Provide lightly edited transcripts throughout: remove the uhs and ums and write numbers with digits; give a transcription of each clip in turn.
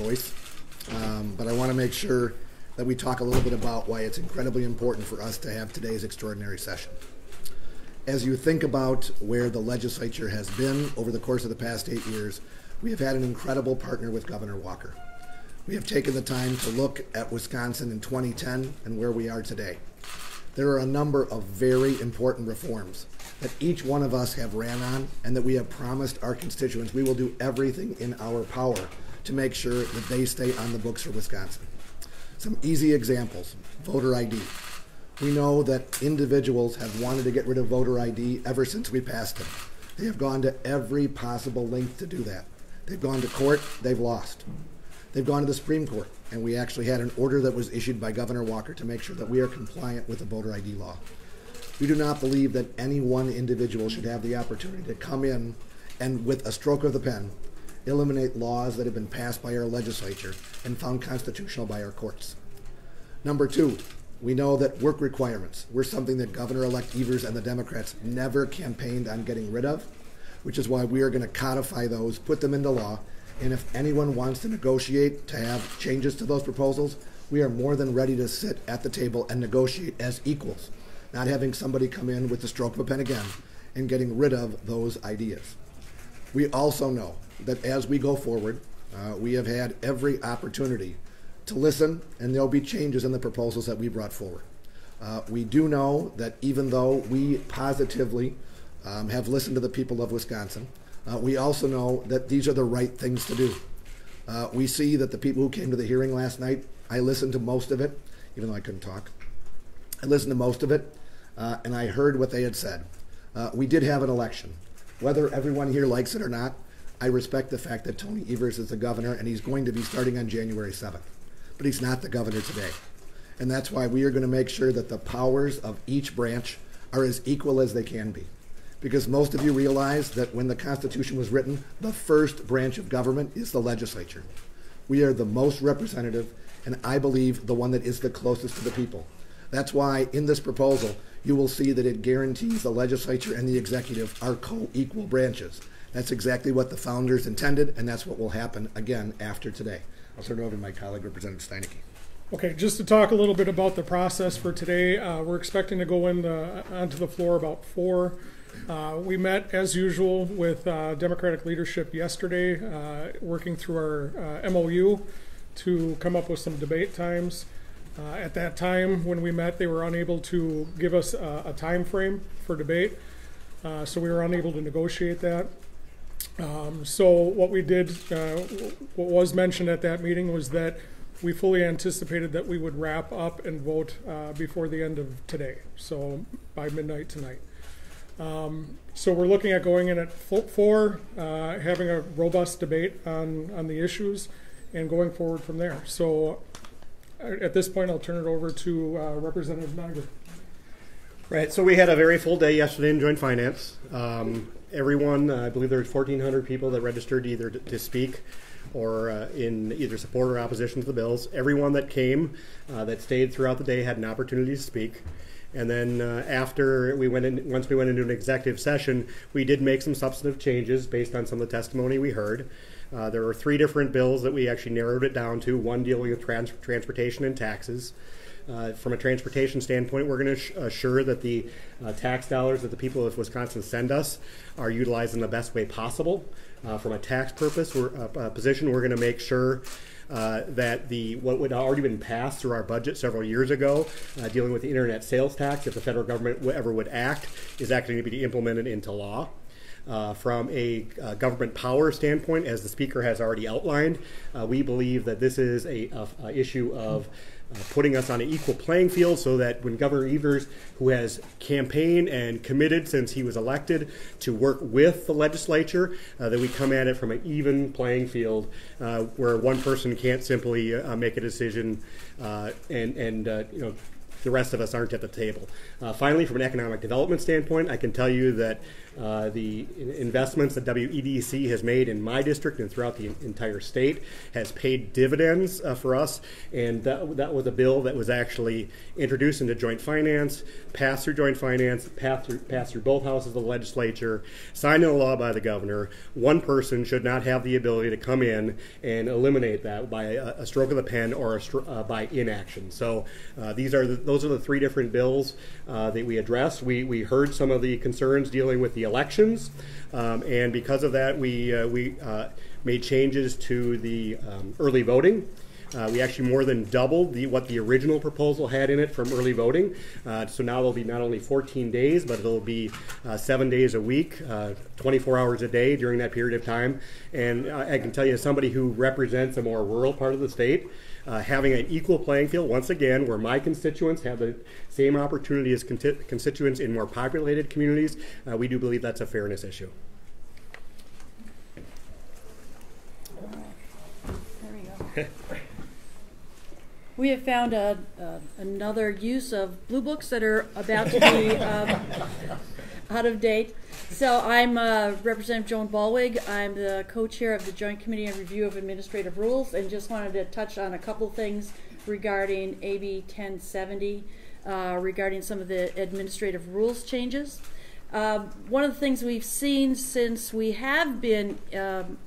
voice, but I want to make sure that we talk a little bit about why it's incredibly important for us to have today's extraordinary session. As you think about where the legislature has been over the course of the past 8 years, we have had an incredible partner with Governor Walker. We have taken the time to look at Wisconsin in 2010 and where we are today. There are a number of very important reforms that each one of us have ran on and that we have promised our constituents we will do everything in our power to make sure that they stay on the books for Wisconsin. Some easy examples: voter ID. We know that individuals have wanted to get rid of voter ID ever since we passed it. They have gone to every possible length to do that. They've gone to court, they've lost. They've gone to the Supreme Court, and we actually had an order that was issued by Governor Walker to make sure that we are compliant with the voter ID law. We do not believe that any one individual should have the opportunity to come in and, with a stroke of the pen, eliminate laws that have been passed by our legislature and found constitutional by our courts. Number two, we know that work requirements were something that Governor-elect Evers and the Democrats never campaigned on getting rid of, which is why we are going to codify those, put them into law, and if anyone wants to negotiate to have changes to those proposals, we are more than ready to sit at the table and negotiate as equals, not having somebody come in with the stroke of a pen again and getting rid of those ideas. We also know that as we go forward, we have had every opportunity to listen, and there'll be changes in the proposals that we brought forward. We do know that even though we positively have listened to the people of Wisconsin, we also know that these are the right things to do. We see that the people who came to the hearing last night, I listened to most of it, even though I couldn't talk. I listened to most of it, and I heard what they had said. We did have an election. Whether everyone here likes it or not, I respect the fact that Tony Evers is the governor, and he's going to be starting on January 7th. But he's not the governor today. And that's why we are going to make sure that the powers of each branch are as equal as they can be. Because most of you realize that when the Constitution was written, the first branch of government is the legislature. We are the most representative, and I believe the one that is the closest to the people. That's why in this proposal, you will see that it guarantees the legislature and the executive are co-equal branches. That's exactly what the founders intended, and that's what will happen again after today. I'll turn it over to my colleague, Representative Steinecke. Okay, just to talk a little bit about the process for today, we're expecting to go onto the floor about 4. We met, as usual, with Democratic leadership yesterday, working through our MOU to come up with some debate times. At that time, when we met, they were unable to give us a time frame for debate, so we were unable to negotiate that. So what we did, what was mentioned at that meeting was that we fully anticipated that we would wrap up and vote before the end of today, so by midnight tonight. So we're looking at going in at 4, having a robust debate on the issues, and going forward from there. So at this point, I'll turn it over to Representative Niger. Right, so we had a very full day yesterday in Joint Finance. Everyone, I believe there was 1,400 people that registered either to speak or in either support or opposition to the bills. Everyone that came, that stayed throughout the day, had an opportunity to speak. And then after we went in, once we went into an executive session, we did make some substantive changes based on some of the testimony we heard. There were 3 different bills that we actually narrowed it down to, one dealing with transportation and taxes. From a transportation standpoint, we're going to assure that the tax dollars that the people of Wisconsin send us are utilized in the best way possible. From a tax position, we're going to make sure that what would already been passed through our budget several years ago, dealing with the internet sales tax, if the federal government ever would act, is actually going to be implemented into law. From a government power standpoint, as the Speaker has already outlined, we believe that this is a issue of putting us on an equal playing field so that when Governor Evers, who has campaigned and committed since he was elected to work with the legislature, that we come at it from an even playing field where one person can't simply make a decision and the rest of us aren't at the table. Finally, from an economic development standpoint, I can tell you that the investments that WEDC has made in my district and throughout the entire state has paid dividends for us, and that was a bill that was actually introduced into joint finance, passed through joint finance, passed through both houses of the legislature, signed into law by the governor. One person should not have the ability to come in and eliminate that by a stroke of the pen or by inaction. So those are the three different bills that we addressed. We heard some of the concerns dealing with the elections, and because of that, we made changes to the early voting. We actually more than doubled what the original proposal had in it from early voting. So now it'll be not only 14 days, but it'll be 7 days a week, 24 hours a day during that period of time. And I can tell you, as somebody who represents a more rural part of the state, having an equal playing field, once again, where my constituents have the same opportunity as constituents in more populated communities, we do believe that's a fairness issue. There we go. We have found another use of blue books that are about to be out of date. So I'm Representative Joan Ballwig. I'm the co-chair of the Joint Committee on Review of Administrative Rules, and just wanted to touch on a couple things regarding AB 1070, regarding some of the administrative rules changes. One of the things we've seen since we have been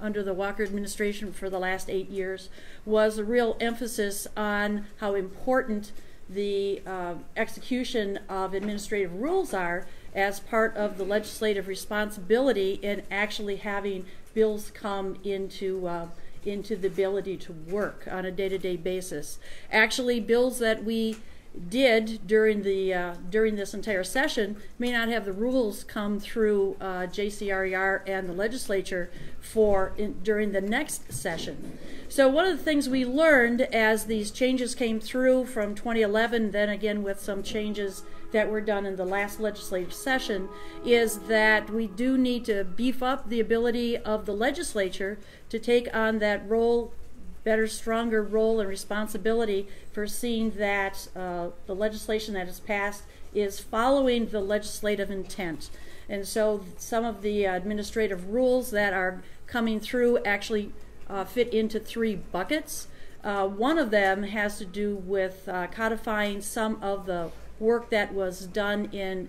under the Walker administration for the last 8 years was a real emphasis on how important the execution of administrative rules are as part of the legislative responsibility in actually having bills come into the ability to work on a day-to-day basis. Actually, bills that we did during this entire session may not have the rules come through JCRER and the legislature during the next session. So one of the things we learned as these changes came through from 2011, then again with some changes that were done in the last legislative session, is that we do need to beef up the ability of the legislature to take on that role, better, stronger role and responsibility for seeing that the legislation that is passed is following the legislative intent. And so some of the administrative rules that are coming through actually fit into 3 buckets. One of them has to do with codifying some of the work that was done in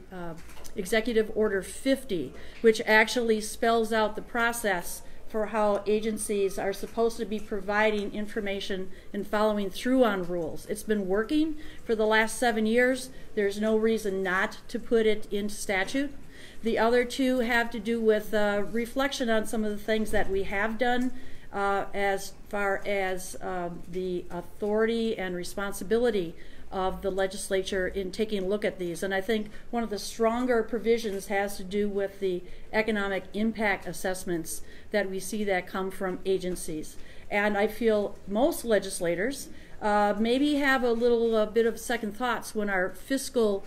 Executive Order 50, which actually spells out the process for how agencies are supposed to be providing information and following through on rules. It's been working for the last 7 years. There's no reason not to put it into statute. The other 2 have to do with reflection on some of the things that we have done as far as the authority and responsibility of the legislature in taking a look at these. And I think one of the stronger provisions has to do with the economic impact assessments that we see that come from agencies. And I feel most legislators maybe have a little bit of second thoughts when our fiscal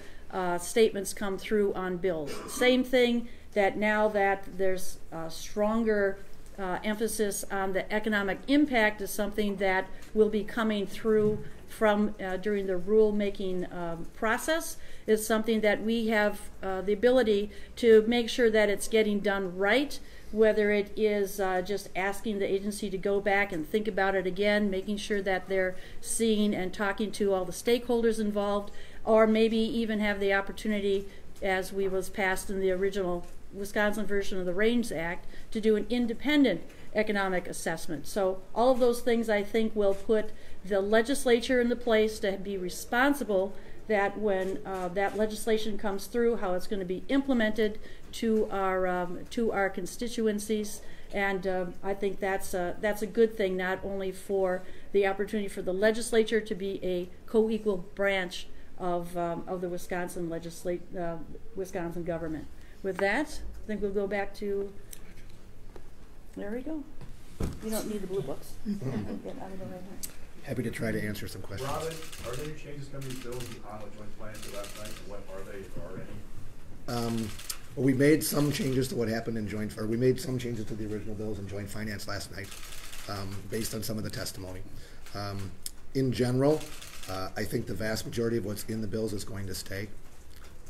statements come through on bills. Same thing, that now that there's a stronger emphasis on the economic impact is something that will be coming through from during the rule-making process, is something that we have the ability to make sure that it's getting done right, whether it is just asking the agency to go back and think about it again, making sure that they're seeing and talking to all the stakeholders involved, or maybe even have the opportunity, as was passed in the original Wisconsin version of the RAINS Act, to do an independent economic assessment. So all of those things, I think, will put the legislature in the place to be responsible that when that legislation comes through, how it's going to be implemented to our constituencies. And I think that's a good thing, not only for the opportunity for the legislature to be a co-equal branch of the Wisconsin Wisconsin government. With that, I think we'll go back to. There we go. You don't need the blue books. Happy to try to answer some questions. Robin, are there any changes coming to bills on what joint finance last night? What are they, if there are any? Well, we made some changes to what happened in we made some changes to the original bills in joint finance last night, based on some of the testimony. In general, I think the vast majority of what's in the bills is going to stay.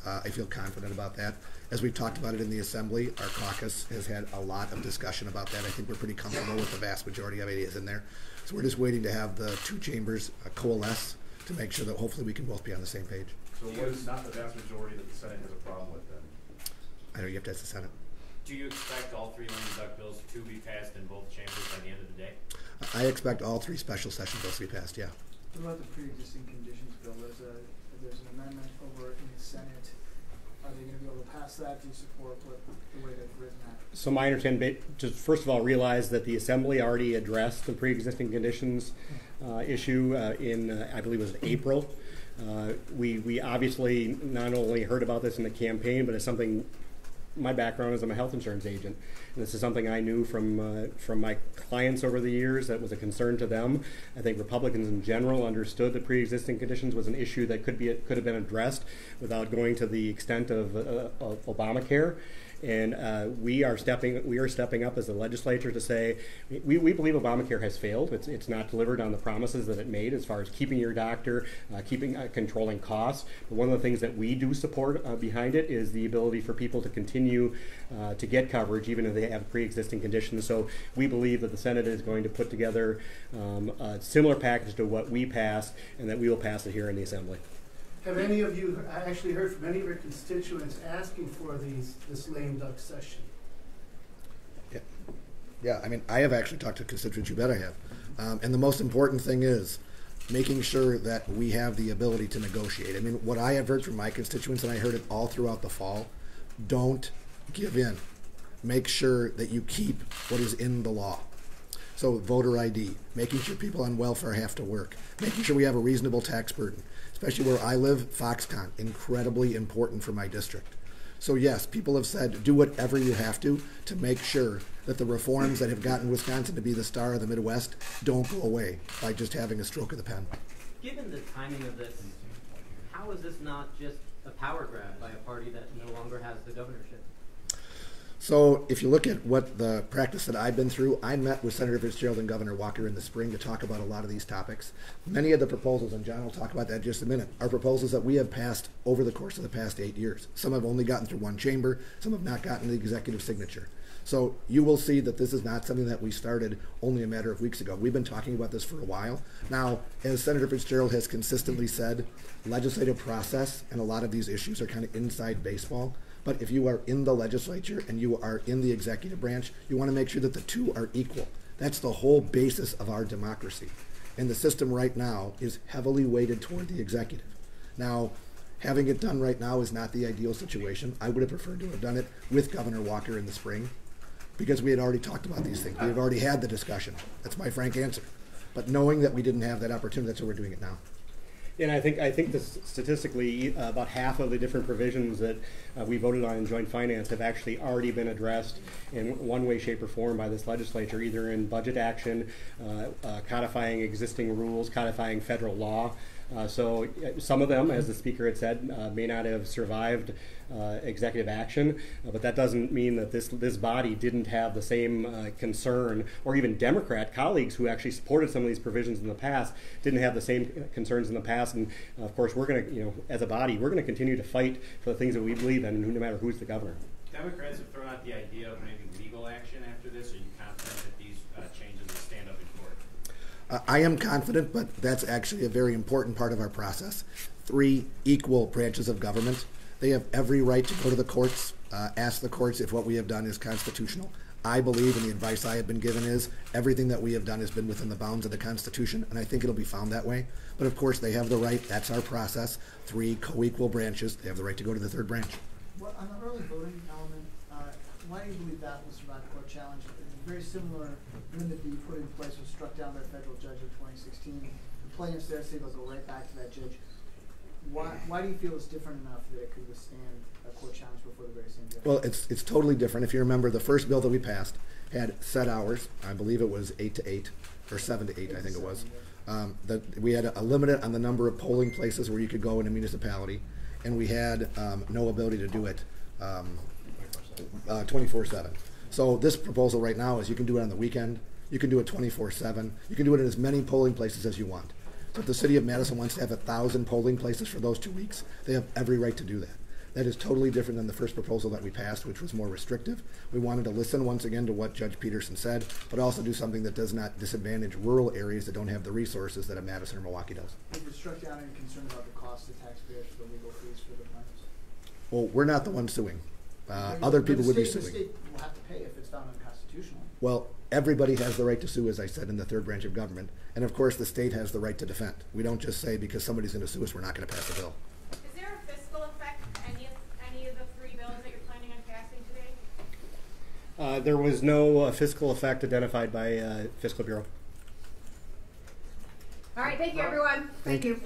I feel confident about that. As we've talked about it in the Assembly, our caucus has had a lot of discussion about that. I think we're pretty comfortable with the vast majority of ideas in there. So we're just waiting to have the two chambers coalesce to make sure that hopefully we can both be on the same page. So what is not the vast majority that the Senate has a problem with then? I know you have to ask the Senate. Do you expect all three lame duck bills to be passed in both chambers by the end of the day? I expect all three special session bills to be passed, yeah. What about the pre-existing conditions bill? There's an amendment over in the Senate. Are they going to be able to pass that? Do you support the way they've written that? So my understanding, just first of all, realize that the Assembly already addressed the pre-existing conditions issue in, I believe it was April. We obviously not only heard about this in the campaign, but it's something, my background is I'm a health insurance agent. And this is something I knew from my clients over the years that was a concern to them. I think Republicans in general understood the pre-existing conditions was an issue that could have been addressed without going to the extent of Obamacare. And we are stepping up as a legislature to say we believe Obamacare has failed. It's not delivered on the promises that it made as far as keeping your doctor, controlling costs. But one of the things that we do support behind it is the ability for people to continue to get coverage even if they have pre-existing conditions. So we believe that the Senate is going to put together a similar package to what we passed, and that we will pass it here in the Assembly. Have any of you actually heard from any of your constituents asking for this lame duck session? Yeah, I mean, I have actually talked to constituents, you bet I have. And the most important thing is making sure that we have the ability to negotiate. I mean, what I have heard from my constituents, and I heard it all throughout the fall, don't give in. Make sure that you keep what is in the law. So voter ID, making sure people on welfare have to work, making sure we have a reasonable tax burden. Especially where I live, Foxconn, incredibly important for my district. So yes, people have said, do whatever you have to make sure that the reforms that have gotten Wisconsin to be the star of the Midwest don't go away by just having a stroke of the pen. Given the timing of this, how is this not just a power grab by a party that no longer has the governorship? So if you look at what the practice that I've been through, I met with Senator Fitzgerald and Governor Walker in the spring to talk about a lot of these topics. Many of the proposals, and John will talk about that in just a minute, are proposals that we have passed over the course of the past 8 years. Some have only gotten through one chamber, some have not gotten the executive signature. So you will see that this is not something that we started only a matter of weeks ago. We've been talking about this for a while. Now, as Senator Fitzgerald has consistently said, legislative process and a lot of these issues are kind of inside baseball. But if you are in the legislature and you are in the executive branch, you want to make sure that the two are equal. That's the whole basis of our democracy. And the system right now is heavily weighted toward the executive. Now, having it done right now is not the ideal situation. I would have preferred to have done it with Governor Walker in the spring because we had already talked about these things. We had already had the discussion. That's my frank answer. But knowing that we didn't have that opportunity, that's why we're doing it now. And I think this, statistically, about half of the different provisions that we voted on in joint finance have actually already been addressed in one way, shape, or form by this legislature, either in budget action, codifying existing rules, codifying federal law. So some of them, as the speaker had said, may not have survived executive action, but that doesn't mean that this body didn't have the same concern, or even Democrat colleagues who actually supported some of these provisions in the past didn't have the same concerns in the past. And of course, we're going to, as a body, we're going to continue to fight for the things that we believe in, no matter who's the governor. Democrats have thrown out the idea of maybe legal action after this. Are you confident that these changes will stand up in court? I am confident, but that's actually a very important part of our process. 3 equal branches of government. They have every right to go to the courts, ask the courts if what we have done is constitutional. I believe, and the advice I have been given is, everything that we have done has been within the bounds of the Constitution, and I think it'll be found that way. But of course, they have the right, that's our process, 3 co-equal branches, they have the right to go to the 3rd branch. Well, on the early voting element, why do you believe that will survive the court challenge? It's very similar limit that you put in place was struck down by a federal judge in 2016. The plaintiffs there say they'll go right back to that judge. Why do you feel it's different enough that it could withstand a court challenge before the very same judge? Well, it's totally different. If you remember, the first bill that we passed had set hours. I believe it was 8 to 8, or 7 to 8, I think it was. That we had a limit on the number of polling places where you could go in a municipality, and we had no ability to do it 24/7. So this proposal right now is you can do it on the weekend, you can do it 24/7, you can do it in as many polling places as you want. So if the city of Madison wants to have 1,000 polling places for those 2 weeks, they have every right to do that. That is totally different than the first proposal that we passed, which was more restrictive. We wanted to listen once again to what Judge Peterson said, but also do something that does not disadvantage rural areas that don't have the resources that a Madison or Milwaukee does. If it's struck down, are you concerned about the cost to taxpayers for the legal fees for the plaintiffs? Well, we're not the ones suing. Other people would be The suing. state will have to pay if it's found unconstitutional. Well, everybody has the right to sue, as I said, in the third branch of government. And of course, the state has the right to defend. We don't just say because somebody's going to sue us, we're not going to pass a bill. Is there a fiscal effect to any of the three bills that you're planning on passing today? There was no fiscal effect identified by Fiscal Bureau. All right, thank you, everyone. Thank you.